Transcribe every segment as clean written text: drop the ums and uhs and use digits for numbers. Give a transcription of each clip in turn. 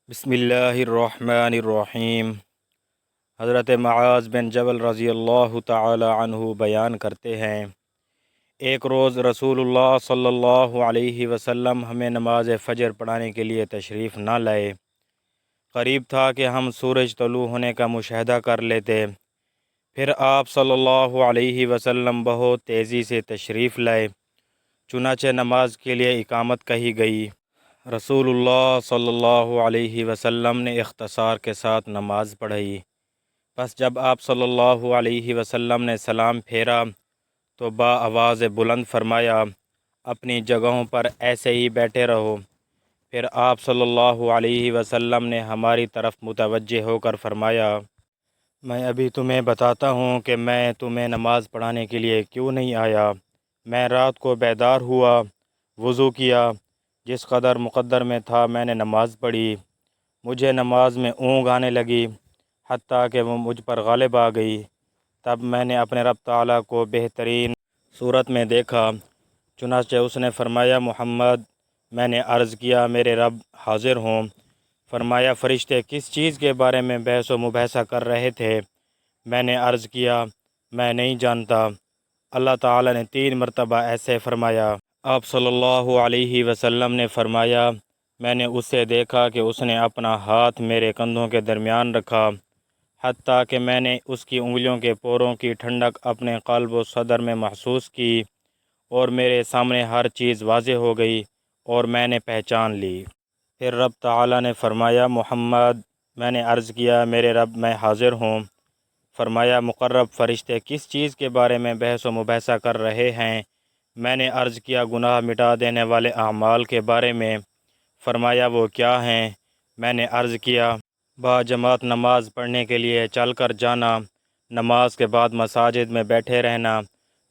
بسم اللہ الرحمن الرحیم۔ حضرت معاذ بن جبل رضی اللہ تعالی عنہ بیان کرتے ہیں، ایک روز رسول اللہ صلی اللہ علیہ وسلم ہمیں نماز فجر پڑھانے کے لیے تشریف نہ لائے۔ قریب تھا کہ ہم سورج طلوع ہونے کا مشاہدہ کر لیتے، پھر آپ صلی اللہ علیہ وسلم بہت تیزی سے تشریف لائے، چنانچہ نماز کے لیے اقامت کہی گئی۔ رسول اللہ صلی اللہ علیہ وسلم نے اختصار کے ساتھ نماز پڑھی۔ پس جب آپ صلی اللہ علیہ وسلم نے سلام پھیرا تو آواز بلند فرمایا، اپنی جگہوں پر ایسے ہی بیٹھے رہو۔ پھر آپ صلی اللہ علیہ وسلم نے ہماری طرف متوجہ ہو کر فرمایا، میں ابھی تمہیں بتاتا ہوں کہ میں تمہیں نماز پڑھانے کے لیے کیوں نہیں آیا۔ میں رات کو بیدار ہوا، وضو کیا، جس قدر مقدر میں تھا میں نے نماز پڑھی۔ مجھے نماز میں اونگ آنے لگی، حتیٰ کہ وہ مجھ پر غالب آ گئی۔ تب میں نے اپنے رب تعالیٰ کو بہترین صورت میں دیکھا، چنانچہ اس نے فرمایا، محمد۔ میں نے عرض کیا، میرے رب حاضر ہوں۔ فرمایا، فرشتے کس چیز کے بارے میں بحث و مباحثہ کر رہے تھے؟ میں نے عرض کیا، میں نہیں جانتا۔ اللہ تعالیٰ نے 3 مرتبہ ایسے فرمایا۔ آپ صلی اللہ علیہ وسلم نے فرمایا، میں نے اسے دیکھا کہ اس نے اپنا ہاتھ میرے کندھوں کے درمیان رکھا، حتیٰ کہ میں نے اس کی انگلیوں کے پوروں کی ٹھنڈک اپنے قلب و صدر میں محسوس کی، اور میرے سامنے ہر چیز واضح ہو گئی اور میں نے پہچان لی۔ پھر رب تعالیٰ نے فرمایا، محمد۔ میں نے عرض کیا، میرے رب میں حاضر ہوں۔ فرمایا، مقرب فرشتے کس چیز کے بارے میں بحث و مباحثہ کر رہے ہیں؟ میں نے عرض کیا، گناہ مٹا دینے والے اعمال کے بارے میں۔ فرمایا، وہ کیا ہیں؟ میں نے عرض کیا، با جماعت نماز پڑھنے کے لیے چل کر جانا، نماز کے بعد مساجد میں بیٹھے رہنا،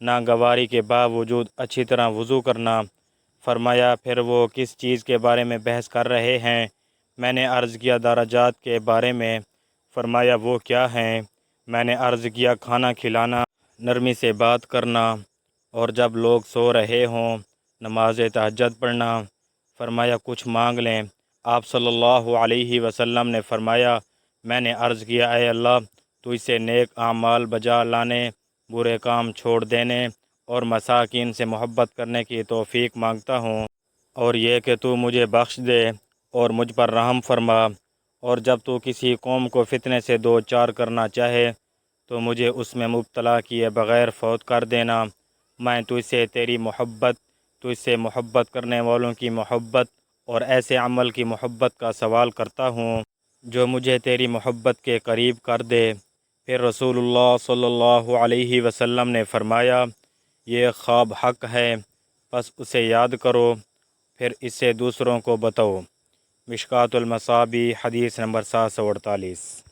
ناگواری کے باوجود اچھی طرح وضو کرنا۔ فرمایا، پھر وہ کس چیز کے بارے میں بحث کر رہے ہیں؟ میں نے عرض کیا، درجات کے بارے میں۔ فرمایا، وہ کیا ہیں؟ میں نے عرض کیا، کھانا کھلانا، نرمی سے بات کرنا، اور جب لوگ سو رہے ہوں نماز تہجد پڑھنا۔ فرمایا، کچھ مانگ لیں۔ آپ صلی اللہ علیہ وسلم نے فرمایا، میں نے عرض کیا، اے اللہ، تو اسے نیک اعمال بجا لانے، برے کام چھوڑ دینے اور مساکین سے محبت کرنے کی توفیق مانگتا ہوں، اور یہ کہ تو مجھے بخش دے اور مجھ پر رحم فرما، اور جب تو کسی قوم کو فتنے سے دو چار کرنا چاہے تو مجھے اس میں مبتلا کیے بغیر فوت کر دینا۔ میں تجھ سے تیری محبت، تجھ سے محبت کرنے والوں کی محبت اور ایسے عمل کی محبت کا سوال کرتا ہوں جو مجھے تیری محبت کے قریب کر دے۔ پھر رسول اللہ صلی اللہ علیہ وسلم نے فرمایا، یہ خواب حق ہے، پس اسے یاد کرو، پھر اسے دوسروں کو بتاؤ۔ مشکوٰۃ المصابیح، حدیث نمبر 748۔